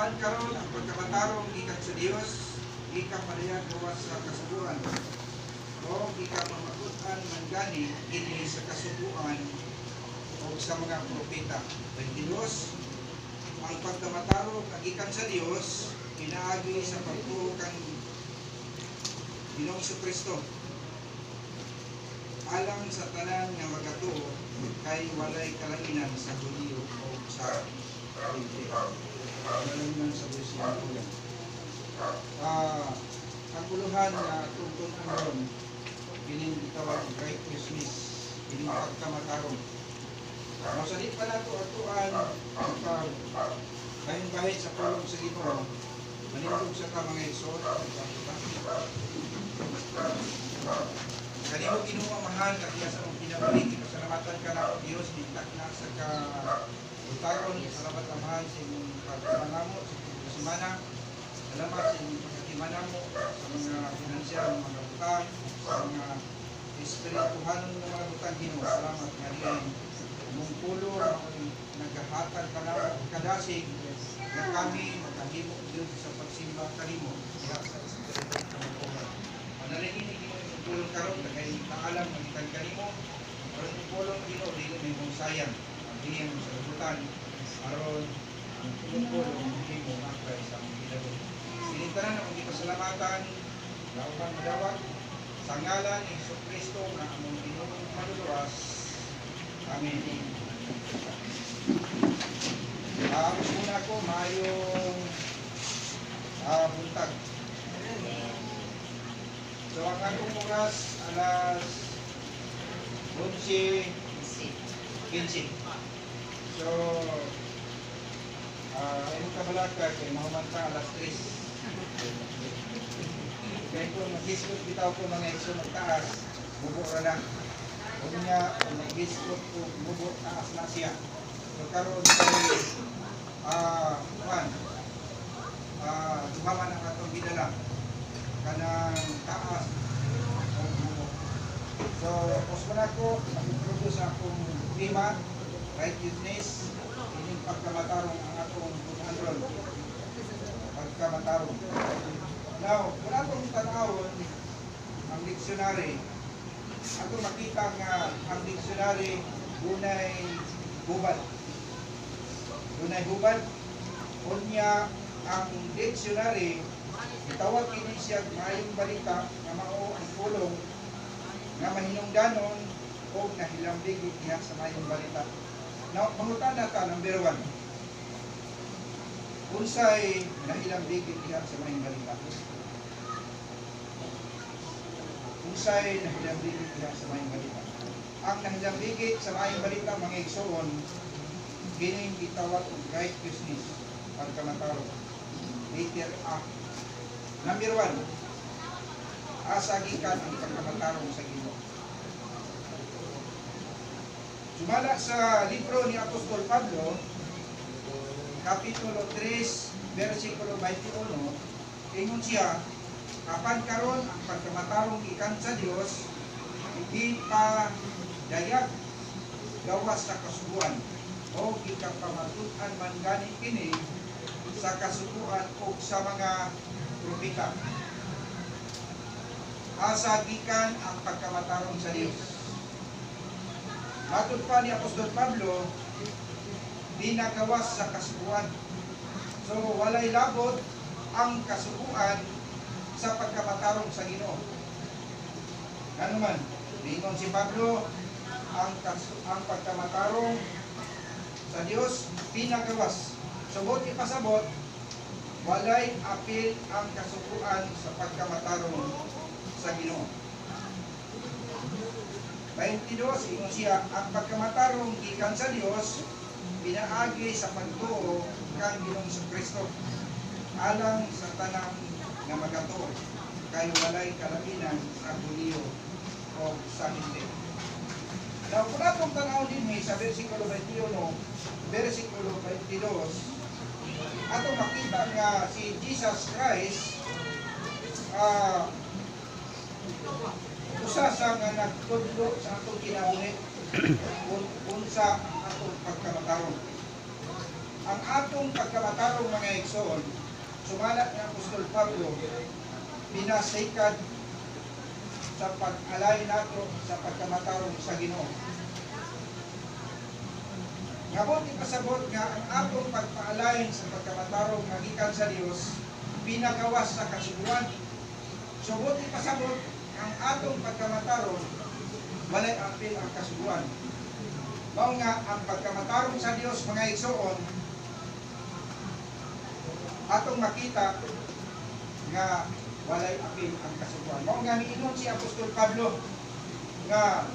Apan karon ang pagkamatarong gikan sa Dios, gikan padayag gawas sa kasubuan. O gikan mamagutan man gani kini sa kasubuan o sa mga propeta. 22. Ang pagkamatarong gikan sa Dios pinaagi sa pagtuo kan Ginoong Kristo. Alang sa tanan nga magatuo kay walay kalanginan sa Hudiyo o sa Gentile. Kalanginan sa Hudiyo. Ang puluhan na tungkol ang kining gitawag righteousness, kining pagkamatarong. Sa di pa nato atuan bahin-bahin sa pulong sa Ginoo, manindog sa ka mga igsoon. Kanimo Ginoo mahal nga diya sa mong pinabalik, pasalamatan ka na Dios mintak na sa utaron, salamat amahan sa imong pagkamanamo sa semana. Salamat sa imong pagkakimanamo sa mga financial mga butang, sa mga espirituhanon ng mga butang Ginoo. Salamat nga diyan mong pulo naghahatag ka na kadasig na kami makahimo Dios sa pagsimba kanimo diha sa espiritu ng Panginoon. Manalangin Ginoo yung pulong karon kay naalam magikan kanimo aron yung pulong Ginoo dili may mong sayang ang diyan sa lubutan aron ang pulong Ginoo makay sa among ginoo. Sinintanan ang gipasalamatan lauban madawat sa ngalan ni Jesucristo nga among Ginoong maduluwas. Amen. Muna ko mayong buntag. So ang akong oras alas 11:15. So ayun kabalaka kay mahumanta alas 3. Kaya kung mag-biskot bitaw ko mga ekso magtaas, bubo ra na. Kung nga mag-biskot ko bubo taas na siya. So karon kay dumaman ang atong gidala kanang taas o bubo. So posman ako mag-introduce akong tema righteousness, ining pagkamatarong ang atong pag-andron. Pagkamatarong. Now, kung atong tanawon ang dictionary, ato makita nga ang dictionary dunay hubad. Dunay hubad. Unya ang dictionary itawag kini siya maayong balita nga mao ang pulong nga mahinungdanon o nahilambig diha sa maayong balita. Now, pangutana ta number 1. Unsay nahilambig diha sa maayong balita? Unsay nahilambig diha sa maayong balita? Ang nahilambig sa maayong balita mga igsoon kining gitawag og righteousness pagkamatarong. Later number 1. Asa gikan ang pagkamatarong sa Ginoo. Sumala sa libro ni Apostol Pablo, Kapitulo 3, versikulo 21, ingon siya, apan karon ang pagkamatarong gikan sa Dios, hindi pa dayag gawas sa kasubuan, o gikapamatutan man gani kini sa kasubuan o sa mga propeta. Asa gikan ang pagkamatarong sa Dios. Matod pa ni Apostol Pablo, di nagawas sa kasubuan. So, walay labot ang kasubuan sa pagkamatarong sa Ginoo. Ano man, ningon si Pablo, ang pagkamatarong sa Dios, di nagawas. Subot ipasabot, walay apil ang kasubuan sa pagkamatarong sa Ginoo. 22, ingon siya, ang pagkamatarong gikan sa Dios, pinaagi sa pagtuo kang Ginoong Kristo alang sa tanang nga magatuo kay walay kalabinan sa Hudiyo o sa Gentile. Now, kung atong tanaw din sa versikulo 21, versikulo 22, atong makita nga si Jesus Christ usa sa nga nagtudlo sa atong kinabuhi unsa ang atong pagkamatarong. ang atong pagkamatarong mga igsoon, sumalat ng Apostol Pablo, pinasikad sa pag-alay nato sa pagkamatarong sa Ginoo. Ngabot ipasabot nga ang atong pagpaalain sa pagkamatarong nga gikan sa Dios pinagawas sa kasuguan. Subot ipasabot ang atong pagkamatarong walay apil ang kasuguan. Mao nga ang pagkamatarong sa Dios mga igsoon atong makita nga walay apil ang kasuguan. Mao nga miingon si Apostol Pablo nga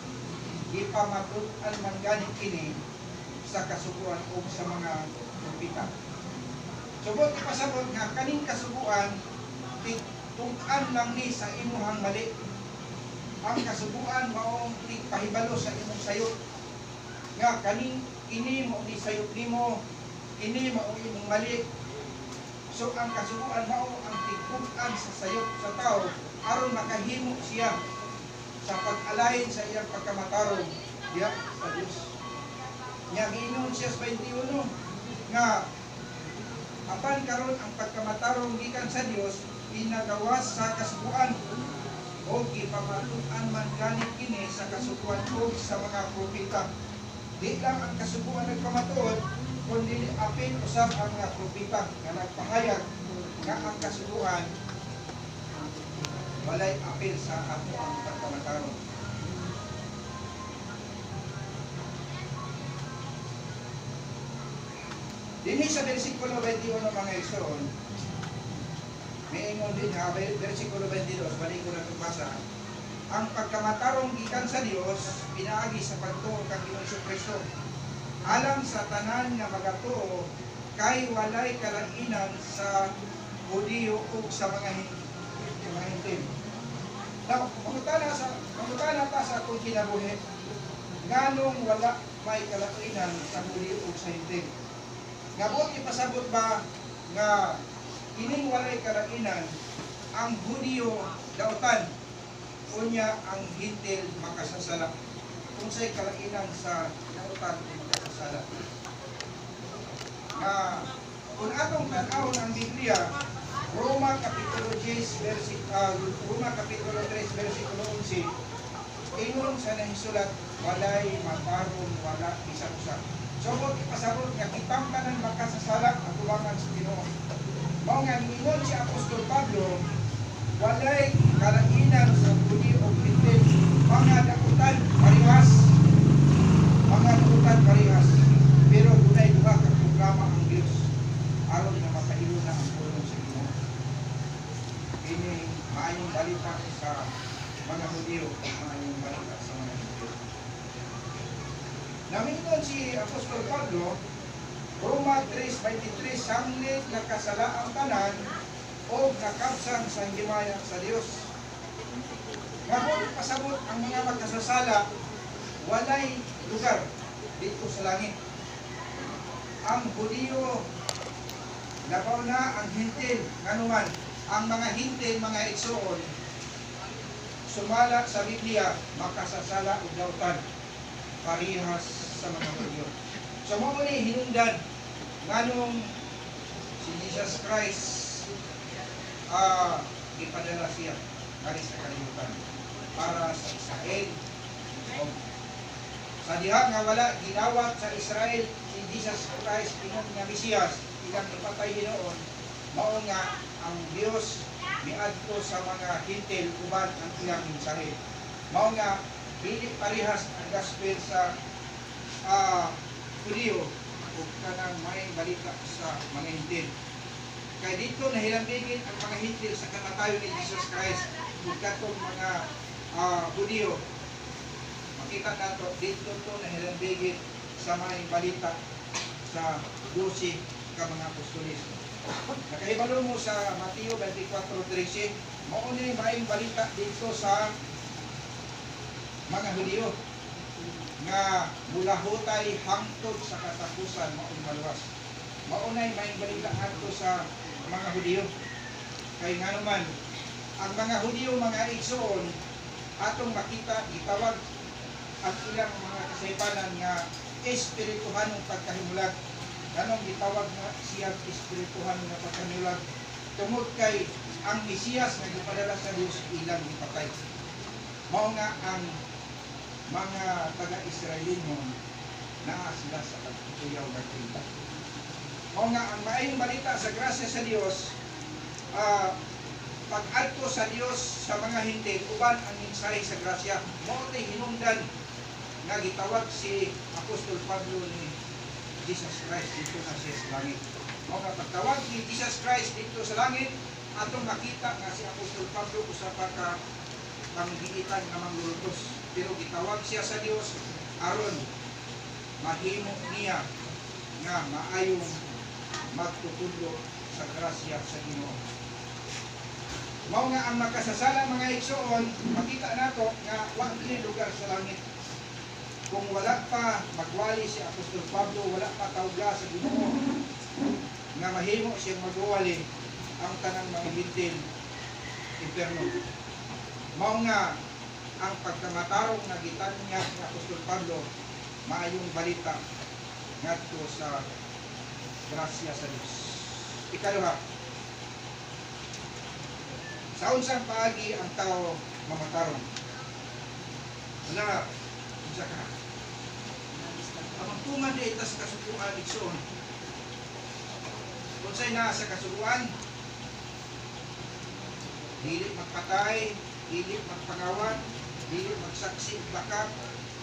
ipamatud-an man gani kini sa kasuguan o sa mga propeta. Subot ipasabot nga kaning kasuguan tug-an lang ni sa imuhang mali. Ang kasuguan mao pahibalo sa imong sayop. Nga kaning ini mo ni sayop nimo, ini mao imong mali. So ang kasuguan mao ang tigpug-an sa sayop sa tao aron makahimo siya sa pag-alayin sa iyang pagkamatarong diya sa Dios. Nga giingon siya sa 21 nga apan karon ang pagkamatarong gikan sa Dios pinagawas sa kasuguan o gipamatud-an man gani kini sa kasuguan o sa mga propeta. Di lang ang kasuguan nagpamatuod kundi apil usab ang mga propeta nga nagpahayag nga ang kasuguan walay apil sa ato ang pagkamatarong. Dinhi sa versikulo 21 mga igsoon, may ingon din ha, versikulo 22, balik ko na basa. Ang pagkamatarong gikan sa Dios pinaagi sa pagtuo kang Ginoong Kristo. Alang sa tanan nga magatuo kay walay kalainan sa Hudiyo ug sa mga Hintil. Mangutana ta sa akong kinabuhi, nganong wala may kalainan sa Hudiyo ug sa Hintil. Ngabot ipasabot ba nga ining walay kalainan ang Hudiyo dautan unya ang Hintil makasasala. Kung sa'y kalainan sa dautan makasasala. Nga kung atong tan-awon ang Biblia, Roma Kapitulo 10 Roma Kapitulo 3 versikulo 11, ingon sa nahisulat walay matarong wala bisag usa. Subot ipasabot nga kitangkanan makasasala ang tubangan sa Ginoo. Mao nga ingon si Apostol Pablo, walay kalainan sa Hudiyo ug Hintil, mga dakutan parehas, pero dunay duha ka programa ang Dios aron nga makailo na ang pulong sa Ginoo. Kini maayong balita sa mga Hudiyo ug maayong balita sa mga Hintil. Namingon si Apostol Pablo, Roma 3:23, sanglit nakasala ang tanan o nakabsang sa himaya sa Dios. Ngabot pasabot ang mga magkasasala, walay lugar dito sa langit. Ang Hudiyo, labaw na ang Hintil, nganuman, ang mga Hintil, mga igsoon, sumala sa Biblia, makasasala o dautan, parihas sa mga Hudiyo. So mo ni hinungdan nganong si Jesus Christ ipadala siya kani sa kalibutan para sa Israel. O, sa diha nga wala ginawat sa Israel si Jesus Christ ingon nga Mesiyas ilang ipatay hinoon, mao nga ang Dios miadto sa mga Hintil uban ang ilang mensahe. Mao nga dili parehas ang gospel sa Hudiyo o kanang may balita sa mga Hintil. Kaya dito nahilambigin ang mga Hintil sa kamatayon ni Jesus Christ ug katong mga Hudiyo. Makita nato dito to nahilambigin sa mga balita sa 12 ka mga apostolis. Nakahibalo mo sa Mateo 24:13, mao ni maayong balita dito sa mga Hudiyo nga bulahutay hangtod sa katapusan maong maluwas. Maunay maayong balita adto sa mga Hudiyo. Kay nga naman ang mga Hudiyo mga igsoon atong makita gitawag ang ilang mga kasaypanan nga espirituhanong pagkahimulat Ganong gitawag nga siya espirituhan nga pagkanilag tungod kay ang Mesiyas nga gipadala sa Dios ilang gipatay. Mao nga ang mga taga-Israelino naa sila sa pagtuyaw ng tinta. Mao nga ang maayong balita sa grasya sa Dios, pag-adto sa Dios sa mga hindi uban ang mensahe sa grasya. Mao tay hinungdan nga gitawag si Apostol Pablo ni Jesus Christ dito na siya sa langit. Mao nga pagtawag ni Jesus Christ dito sa langit, atong makita nga si Apostol Pablo usa pa ka panggigitan nga manglulutos. Pero gitawag siya sa Dios aron mahimo niya nga maayong magtutudlo sa grasya sa Ginoo. Mao nga ang makasasala mga igsoon, makita nato nga wa kini lugar sa langit. Kung wala pa magwali si Apostol Pablo, wala pa tawga sa Ginoo nga mahimo siyang magwali ang tanang mga hintil impierno. Mao nga ang pagkamatarong nga gitanyag ni Apostol Pablo maayong balita ngadto sa grasya sa Dios. Ikaduha, sa unsang paagi ang tao mamatarong? Wala, unsa ka? Ang tungan di itas kasukuan igsoon. Unsay na sa kasukuan? Dili magpatay, dili magpangawan, dili magsaksi, bakak,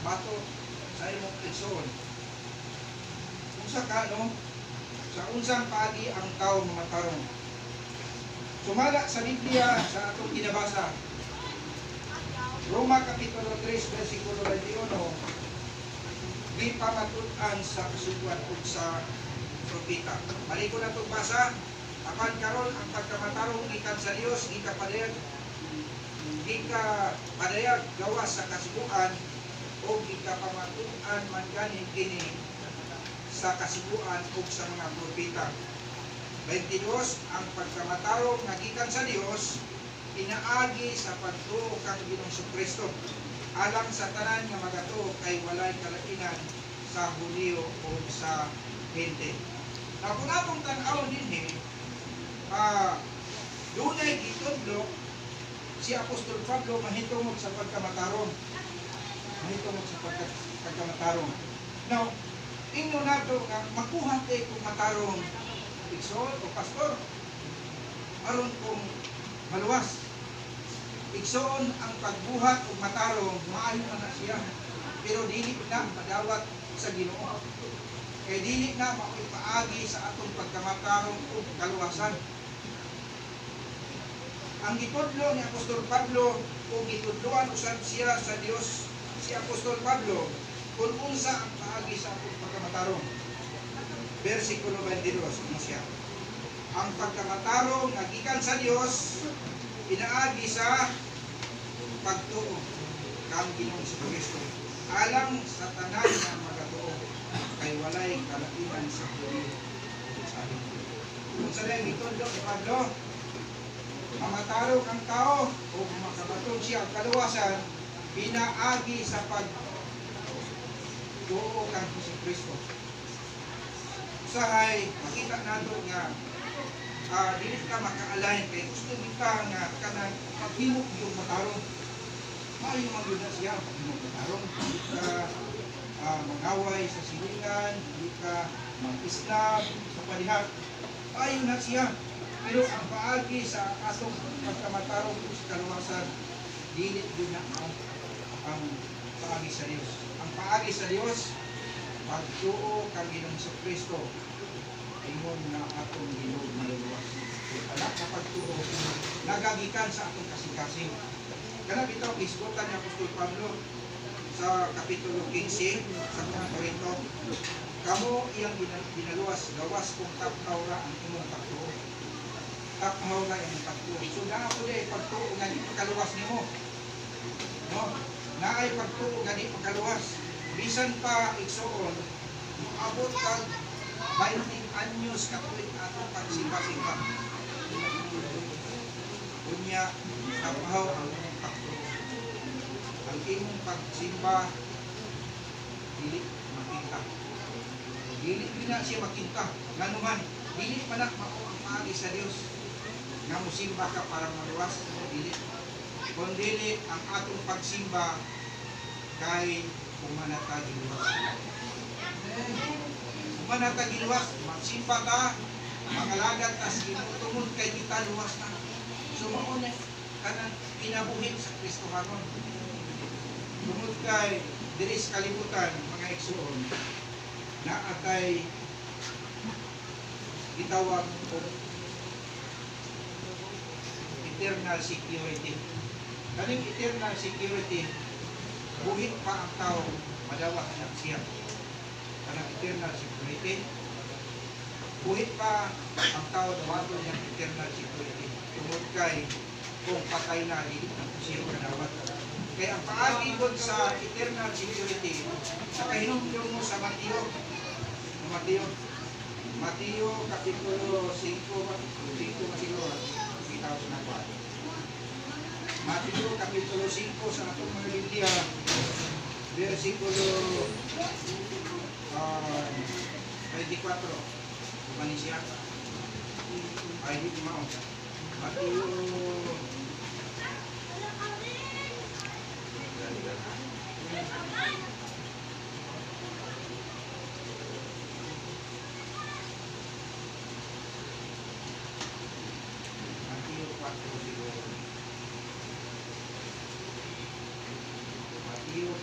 bato sa imong igsoon. Unsa ka, no? Sa unsang paagi ang tao mamatarong? Sumala sa Biblia sa atong ginabasa, Roma Kapitulo 3, versikulo 21, di pamatutan sa kasukuan o sa propeta. Balik ko na itong basa, apan karon ang pagkamatarong ikan sa Dios, ikapadayag gawa sa kasukuan o ikapamatutan man ganin kini sa kasukuan o sa mga propeta. 22, ang pagkamatarong nga gikan sa Dios pinaagi sa pagtuo kang Ginoong Kristo alang sa tanan nga magatuo kay walay kalainan sa Hulyo o sa Hente. Na kung atong tan-awon dinhi, dunay gitudlo si Apostol Pablo mahitungod sa pagkamatarong. Mahitungod sa pagkamatarong. Now, ingno nato nga makuha tay kung matarong igsoon o pastor aron kung maluwas. Igsoon ang pagbuhat o matarong maayo na siya, pero dili na madawat sa Ginoo. Kay dili na maipaagi sa atong pagkamatarong o kaluwasan. Ang gitudlo ni Apostol Pablo o gitudloan usab siya sa Dios si Apostol Pablo kung unsa ang paagi sa atong pagkamatarong. Versikulo 22 siya. Ang pagkamatarong nga gikan sa Dios pinaagi sa pagtuo kang Ginoong Kristo alang sa tanan nga magatuo kay walay kalainan sa Hulyo sa Hente. Kung sa lang itudlo ni Pablo, mamatarong ang tao o makabatog siya ang kaluwasan pinaagi sa pagtuo kang Kristo. Usahay, makita nato nga dili ka maka-align kay gusto kita nga kanang paghimok yung matarong. Maayo man yun na siya paghimok matarong. Hindi ka mangaway sa silingan, hindi ka mag-islam sa palihat. Maayo na siya. Pero ang paagi sa atong pagkamatarong sa kaluwasan, dili din na ang paagi sa Dios. Ang paagi sa Dios, pagtuo kang Ginoong Kristo, ingon na atong Ginoo maluluwas. Anak na pagtuo, nagagikan sa atong kasing-kasing. Kana bitaw isgutan ni Apostol Pablo sa Kapitulo 15 sa Korinto, kamo iyang ginaluwas, gawas kung taphaw ra ang imong pagtuo. Taphaw ra ang pagtuo. So na ako di pagtuo nga di pagkaluwas nimo. No? Naay pagtuo nga di pagkaluwas. Bisan pa igsoon, abot kag 20 anyos katuig atong pagsimba-simba. Unya, tapahaw ang imong pagtuo. Ang imong pagsimba, dili makita. Dili na siya makinta. Nganuman, dili pa na mao ang paagi sa Dios. Nga musimba ka para maluwas, dili. Kung dili ang atong pagsimba kay kumanatagiluwas. Kumanatagiluwas, magsimba ka, mangalagat tas inutungod kay kita luwas na. So mao na kanang kinabuhi sa Kristohanon. Tungod kay diri sa kalibutan mga igsoon na atay gitawag og eternal security. Kaning eternal security, buhit pa ang tao, madawat na siya. Kanang eternal security, buhit pa ang tao, dawato niyang eternal security. Tungod kay kung patay na, hindi na siya kadawat. Kaya ang paagibod sa eternal security, sa kahinumdum mo sa Mateo Kapitulo 5, siguro, bitaw sa nakuha. Mateo Kapitulo 5 sa atong mga Biblia, versikulo 24. Kumani siya? Ay, di mao. Mateo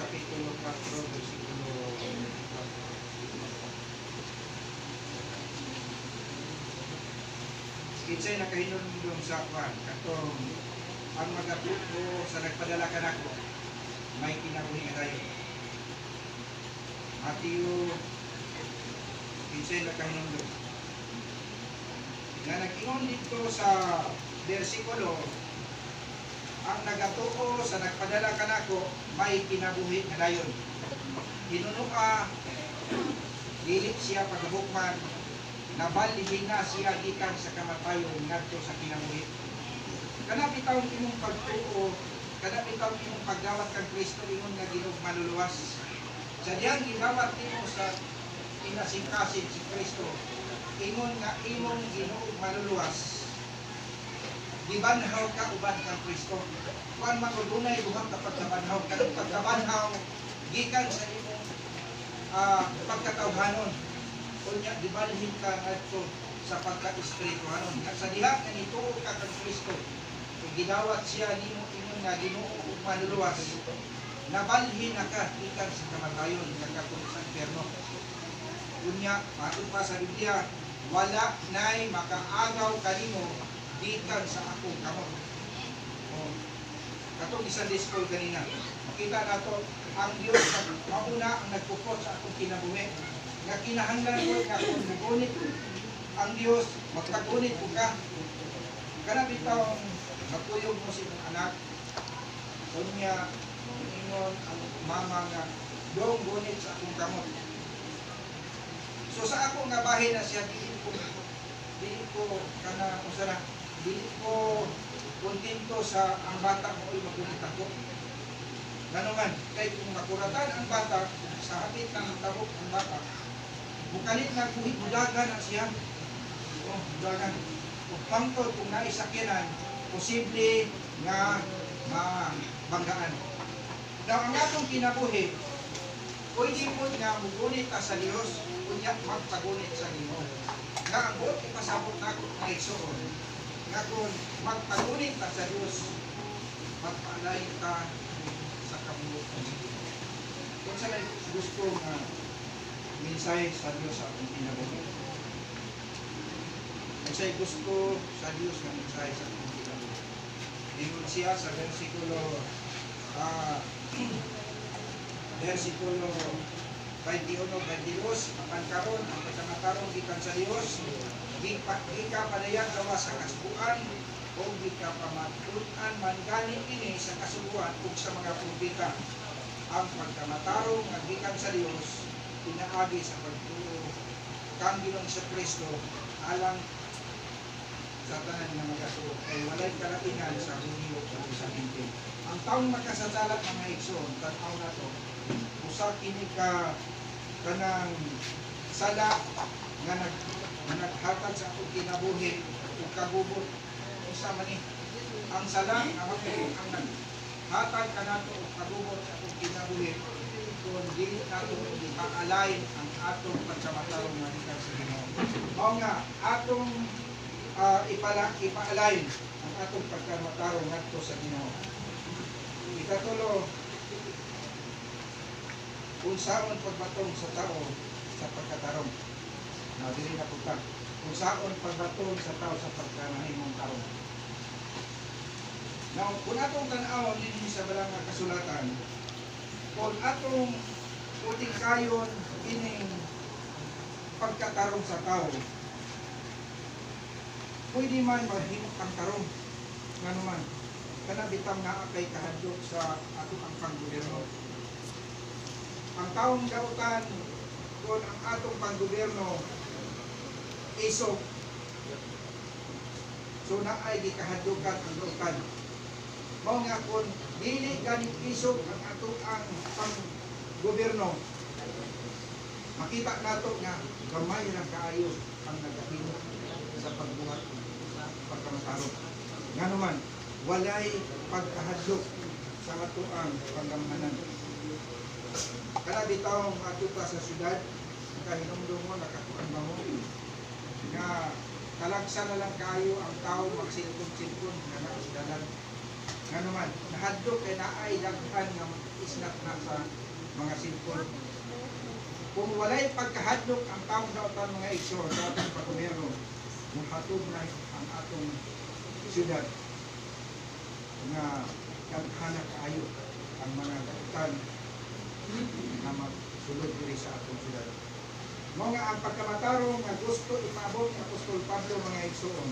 Kapitulo 4, versikulo 4. Kinsay nakahinumdum sa kwan, katong ang magatuto sa nagpadala ka nako, may kinabuhi nga tayo. Mateo, kinsay nakahinumdum. Nga nag-ingon dito sa versikulo, ang nagatuo sa nagpadala ka nako, may kinabuhi nga dayon. Hinunua, dili siya pagabukman, nabalihin na siya gikan sa kamatayon ngadto sa kinabuhi. Kana bitaw imong pagtuo, kana bitaw imong pagdawat kang Kristo ingon nga Ginoo maluluwas. Sa diyang gidawat nimo sa inasingkasin si Kristo, ingon nga imong Ginoo maluluwas. Gibanhaw ka uban kang Kristo. Kuan magudunay buhang kapag kabanhaw, kanang pagkabanhaw gikan sa imong pagkatawhanon. Unya gibalhin ka ngadto sa pagka-espirituhanon. Sa diha nga nituo ka kang Kristo, gidawat siya nimo ingon nga Ginoo ug maluluwas. Nabalhin na ka ikan sa kamatayon nga katong sa impierno. Unya matud pa sa Biblia, wala nay makaagaw kanimo gikan sa akong kamot. Katong isang discourse kanina, makita nato ang Dios mauna ang nagpupot sa akong kinabuhi. Nga kinahanglan ko nga kung mugunit ang Dios, magpagunit ko ka. Kana bitaw magpuyog mo si mong anak, kunya ingon ang mama nga dong gunit sa akong kamot. So sa ako nga bahin na siya, dili ko kana usara, dili ko kontento sa ang bata mo ay magunit ako. Ganungan, kay kung makuratan ang bata, sa hapit ng tabok ang bata, bukalit na budagan na siya. Budagan. Kung pangtod, kung naisakyanan, posible nga mabanggaan. Now, ang atong kinabuhi, pwede po nga mugunit ka sa Diyos, kunya magpagunit sa Ginoo. Nga ang buot ipasabot na ako na igsoon, nga kung magpagunit ka sa Diyos, magpaalay ka sa kabuotan. Kung sa may gusto nga mensahe sa Diyos sa ating kinabuhi. Kung sa gusto sa Diyos nga mensahe sa ating kinabuhi. Ingon siya sa versikulo 21-22, apan karon ang pagkamatarong gikan sa Dios, di ka padayan gawa sa kasubuan o di ka pamatunan man gani ini sa kasubuan ug sa mga propeta. Ang pagkamatarong nga gikan sa Dios pinaagi sa pagtuo kang Ginoong sa Kristo alang sa tanan nga magatuo kay walay kalaingan sa Hunyo ug sa Hintil. Ang taong makasasalat mga igsoon, tan-aw na to, usa kini ka kanang sala nga naghatag sa akong kinabuhi ug kagubot usa man ni ang sala nga magtuo ang naghatag kanato og kagubot sa akong kinabuhi kung dili nato ipaalay ang atong pagkamatarong nga gikan sa Ginoo. Mao nga atong ipaalay ang atong pagkamatarong ngadto sa Ginoo. Ikatulo, kung saan pagbatong sa tao sa pagkatarong. Dili na punta. Kung saan pagbatong sa tao sa pagkanahimong tarong. Now, kung atong tan-awon din sa balang nga kasulatan, kung atong puting kayon ining pagkatarong sa tao, pwede man mahimok ang tarong. Nga naman, kanabitang nga kay kahadlok sa atong ang panggobyerno. Ang taong dautan kung ang atong panggobyerno isok, so na ay gikahadlukan ang dautan. Mao nga kung dili ganit isok ang atong ang panggobyerno, makita nato nga gamay lang kaayo ang nagahimo sa pagbuhat sa pagkamatarong. Nga naman, walay pagkahadlok sa ato ang panggamhanan. Kana bitaw matuta sa syudad, nakahinumdum mo, nakatuan ba mo, nga talagsa na lang kayo ang tao magsilpon-silpon nga nausdalan. Nga naman, nahadlok kay naay daghan nga isnat na sa mga silpon. Kung walay pagkahadlok ang taong dautan mga igso sa atong paggobyerno, muhatod na ang atong syudad nga daghana kaayo ang mga dautan na magsulod diri sa atong syudad. Mao nga ang pagkamatarong nga gusto ipaabot ni Apostol Pablo mga igsoon.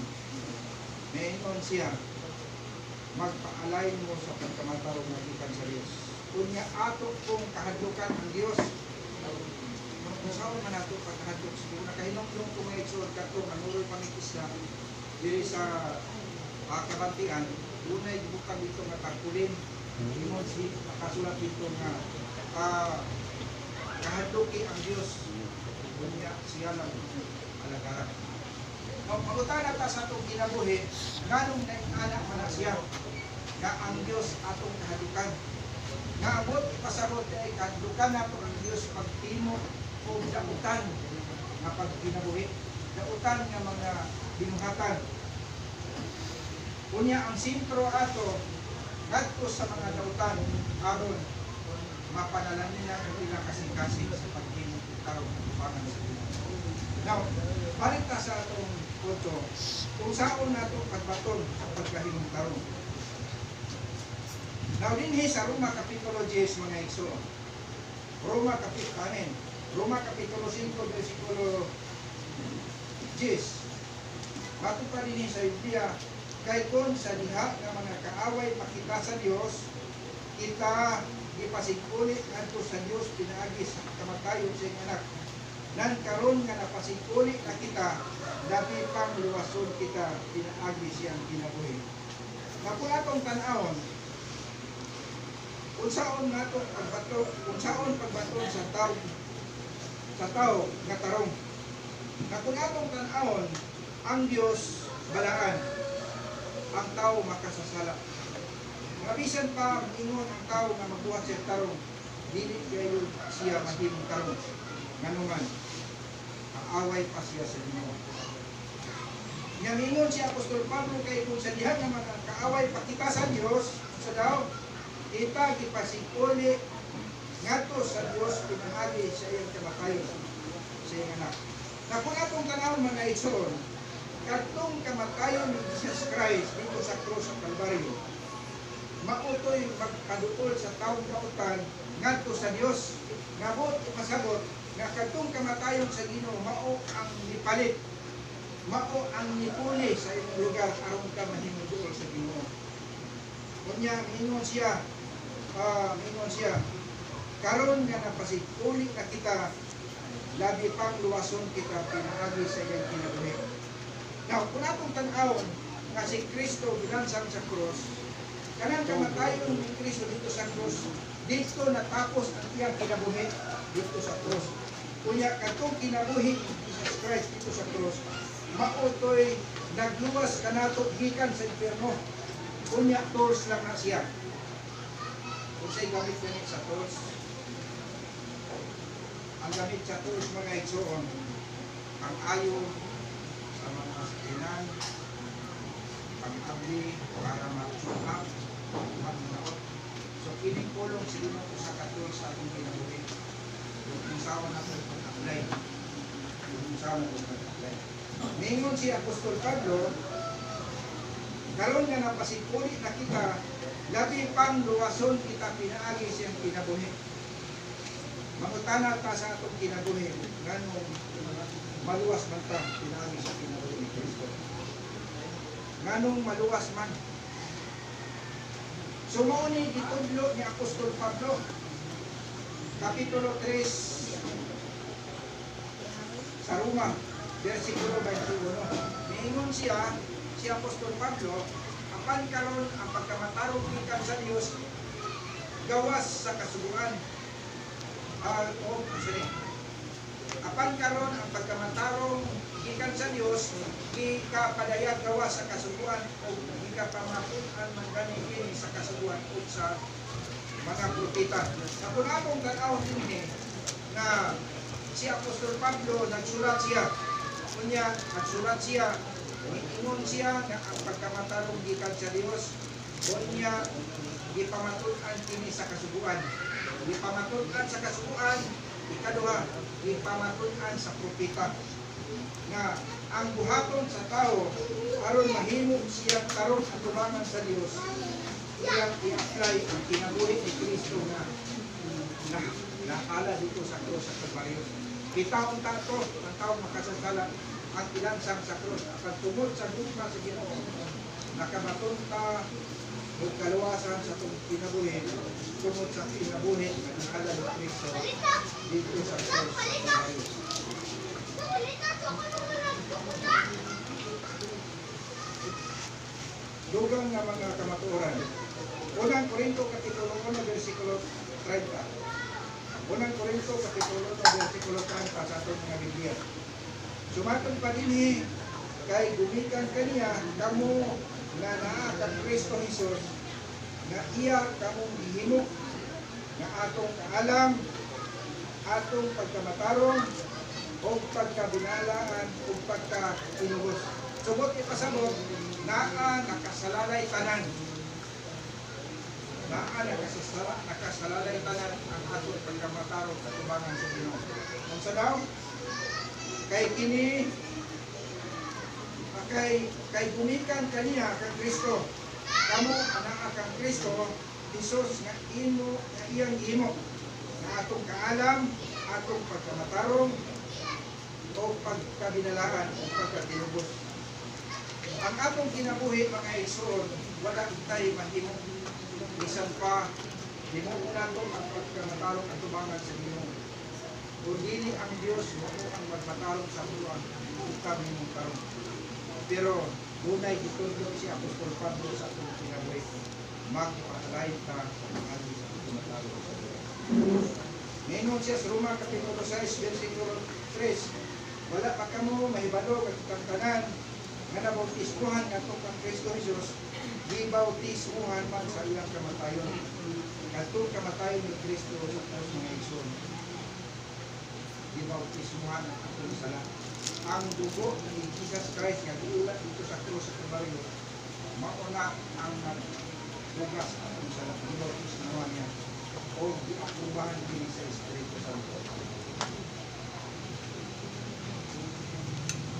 Mayon siya, magpaalay mo sa pagkamatarong nga gikan sa Dios. Kunya ato kung kahadlukan ang Dios. Kung saan man ato pagkahadlok sa Dios, nakahinumdum ko mga igsoon kato manuroy pamikis na diri sa kabantian, dunay bukang dito nga tagpulin. Ingon si nakasulat dito nga kahadluki ang Dios. Kunya siya lang alagaran. Magutan na ta sa itong kinabuhi, nganong nainganak man na siya nga ang Diyos atong kahadlukan. Nga abot, ipasabot ay kahadlukan na ang Diyos pagtimo o dautan nga pagkinabuhi. Dautan nga mga binuhatan. Kunya ang sintro ato, ngadto sa mga dautan, aron mapanalan nila ang ilang kasing-kasing sa pagtimo tarong katubangan sa Ginoo. Now, balik na sa atong punto, kung saan nato pagbaton sa pagkahimong tarong. Now, dinhi sa Roma Kapitulo 10 mga igso. Roma Kapitulo 5 versikulo 10. Bato pa dinhi sa Biblia, kay kon sa diha nga mga kaaway pakita sa Dios, kita ipasig-ulit ngadto sa Dios pinaagi sa kamatayon sa iyang anak. Nan karon nga napasig-ulit na kita, dabi pang luwason kita pinaagi siyang kinabuhi. Nga kung atong tan-awon, unsaon nato pagbato, unsaon pagbaton sa tao nga tarong. Nga kung atong tan-awon, ang Dios balaan, ang tao makasasala. Mabisan pa ingon ang tao nga magbuhat siya tarong, dili kayo siya mahimong tarong. Nganuman, kaaway pa siya sa Ginoo. Nga mingon si Apostol Pablo kay kung sa diha nga mga kaaway pakita sa Dios, sa daw, kita gipasig-uli ngadto sa Dios pinaagi sa iyang kamatayon sa iyang anak. Na kung atong tanawon mga igsoon, katong kamatayon ni Jesus Christ dito sa krus sa Kalbaryo, mautoy magkaduol sa taong kautan ngadto sa Dios. Ngabot ipasabot nga katong kamatayon sa Ginoo mao ang nipalit, mao ang nipuli sa imong lugar aron ka mahimuduol sa Ginoo. Kunya mingon siya, karon nga napasig-uli na kita, labi pang luwason kita pinaagi sa iyang kinabuhi. Now, kung atong tan-awon nga si Kristo binansang sa krus, kanang kamatayon ni Kristo dito sa krus, dito natapos ang iyang kinabuhi dito sa krus. Kunya katong kinabuhi ni Jesus Christ dito sa cross, mautoy nagluwas kanato gikan sa impierno. Kunya tools lang na siya. Kung sa'y gamit ganit sa tools, ang gamit sa tools mga igsoon, ang ayo sa mga sakinan, pag-abli, para mag-suhap, mag-naot. So, kining kulong sila ko sa katools sa atong kinabuhi. Yung sawa na ito pag-apply. Yung sawa na ito pag-apply. Ningon si Apostol Pablo, karon nga napasipuli na kita, labi pang luwason kita pinaagi siyang kinabuhi. Mangutana ta sa atong kinabuhi, ganong maluwas man ta pinaagi sa kinabuhi ni Kristo. Ganong maluwas man. Sumuuni gitudlo ni Apostol Pablo, Kapitulo 3 sa Roma, versikulo 21. Miingon siya, si Apostol Pablo, apan karon ang pagkamatarong gikan sa Dios gawas sa kasuguan. Apan karon ang pagkamatarong gikan sa Dios gikapadayag gawas sa kasuguan o gikapamatud-an man gani kini sa kasuguan o sa mga propeta. Sa kunamong tanaw dinhi na si Apostol Pablo nagsulat siya. Kunya nagsulat siya, ingon siya nga ang pagkamatarong gikan sa Dios, kunya gipamatud-an kini sa kasuguan. Gipamatud-an sa kasuguan, ikaduha, gipamatud-an sa propeta. Nga ang buhaton sa tao aron mahimo siya karon atubangan sa Dios, iyang i-apply ang kinabuhi ni Kristo na naala dito sa krus sa Kalbaryo. Kitaon tato ang taong makasasala ang ilansang sa krus at tungod sa gugma sa Ginoo nakabatunta o kaluwasan sa itong kinabuhi tungod sa kinabuhi na naala ni Kristo dito sa krus sa Kalbaryo. Dugang nga mga kamatuoran. Unang Korinto Kapitulo 1 versikulo 30. Unang Korinto Kapitulo 1 versikulo 30 sa atong mga Biblia. Sumatong pa dinhi kay gumikan kaniya kamo nga naa kang Kristo Jesus nga iya kamong gihimo nga atong kaalam, atong pagkamatarong o pagkabinalaan o pagkainubos. Subot ipasabot naa nakasalalay tanan. Naa nakasalalay tanan ang atong pagkamatarong sa tubangan sa Ginoo. Kung sa daw kay kini kay gumikan kaniya kang Kristo. Kamo anaa kang Kristo, Jesus nga imo nga iyang imo nga atong kaalam, atong pagkamatarong o pagkabinalaan o pagkatinubos. Ang atong kinabuhi mga igsoon, wala tay mahimo bisan pa himuon nato ang pagkamatarong at tubangan sa Ginoo. O dili ang Dios mo ang magmatarong sa buwan ukang himong tarong. Pero dunay gitudlo si Apostol Pablo sa atong kinabuhi, magpaalay ta ang sa pagkamatarong sa buwan. Ngayon siya sa Roma Kapitulo 6 versikulo 3, wala pa kamo mahibalo kag tanan nga nabautismuhan nato kang Kristo Jesus, gibautismuhan man sa ilang kamatayon. Katong kamatayon ni Kristo sa mga igsoon, gibautismuhan ang atong sala. Ang dugo ni Jesus Christ nga giulat dito sa krus sa Kalbaryo, mauna ang nagbugas atong sala. Gibautismuhan niya o giaprubahan din sa Espiritu Santo.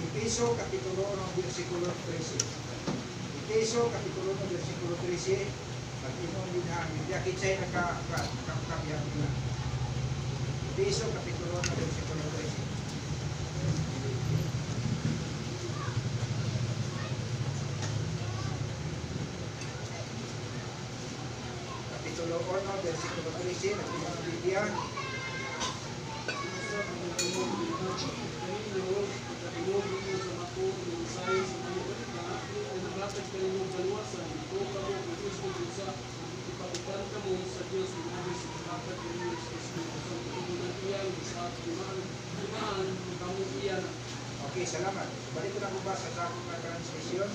Efeso Kapitulo 1 versikulo 13. Efeso Kapitulo 1 versikulo 13. Pag-inon din ang Biblia, kitsay nakakabiyag nila. Efeso Kapitulo 1 versikulo 13. Kapitulo 1 versikulo 13. Pag-inon ang Biblia. Kuan kamo sa Dios ng abi sa pagkakad ng Espiritu Santo tugunan iyan sa iman kamo iyan. Okay, salamat. Balik ko na ko basa sa akong mga transmission.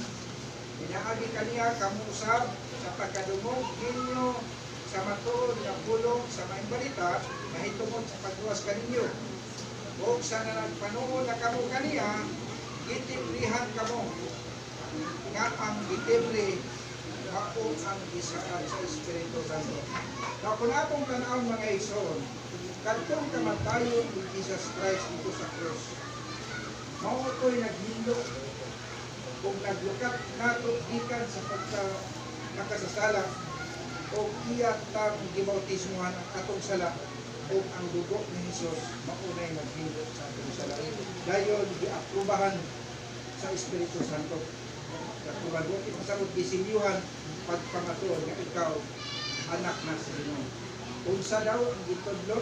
Pinaagi kaniya kamo usab sa pagkadungog ninyo sa matuod nga pulong sa maayong balita mahitungod sa pagluwas kaninyo. O sa nagpanuod na kamo kaniya, gitibrihan kamo nga ang gitibri mao ang isaan sa Espiritu Santo. Na kung akong tanawon mga igsoon, kadtong kamatayon ni Jesus Christ dito sa krus, mao ko'y naghilo kung naglukat nato gikan sa nakasasala o iya tang gibautismuhan ang atong sala o ang dugo ni Jesus maunay naghilo sa atong sala. Dayon giaprubahan sa Espiritu Santo. Kung magbuti pasabot gisilyuhan pagpangatuon nga ikaw anak na sa Ginoo. Unsa daw ang gitudlo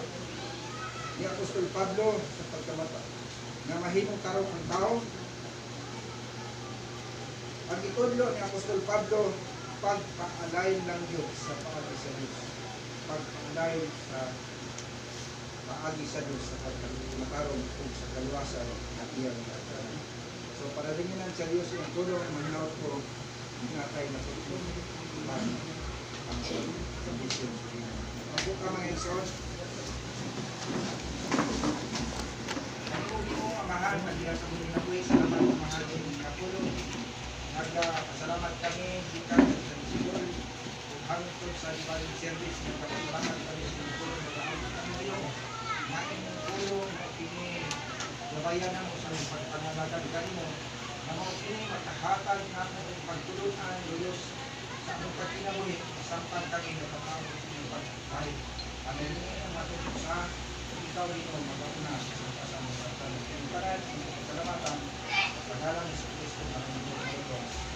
ni Apostol Pablo sa pagkamata na mahimong tarong ang tao? Ang gitudlo ni Apostol Pablo, pagpaalay ng Diyos sa paagi sa Diyos. Pagpaalay sa paagi sa Diyos sa pagkamatarong kung sa kaluwasan at iyang kataran. So para din yan sa Diyos yung tulong, manawag ko ingatay na tulong ang condition. Ang buka mga inson, hindi mo amahan na diya sa mga nabuhay sa naman ng mga kapulong. Nagpasalamat kami gikan sa Sigol hangtod sa divine service. Nagpasalamat kami sa Sigol nagpasalamat kami ngayon na inyong tulong na pinilabayan mo sa pagpangalagan kanimo na mga pini makahatag natin ang pagtulunan Diyos sa among pagkinabuhi sampan kami na pagkakot sa inyong pagkahay. Amen. Ang matulog sa ikaw ito magkakuna sa kasamang pagkakas. Ang paran, ang pasalamatan, paghalang sa Kristo na ang mga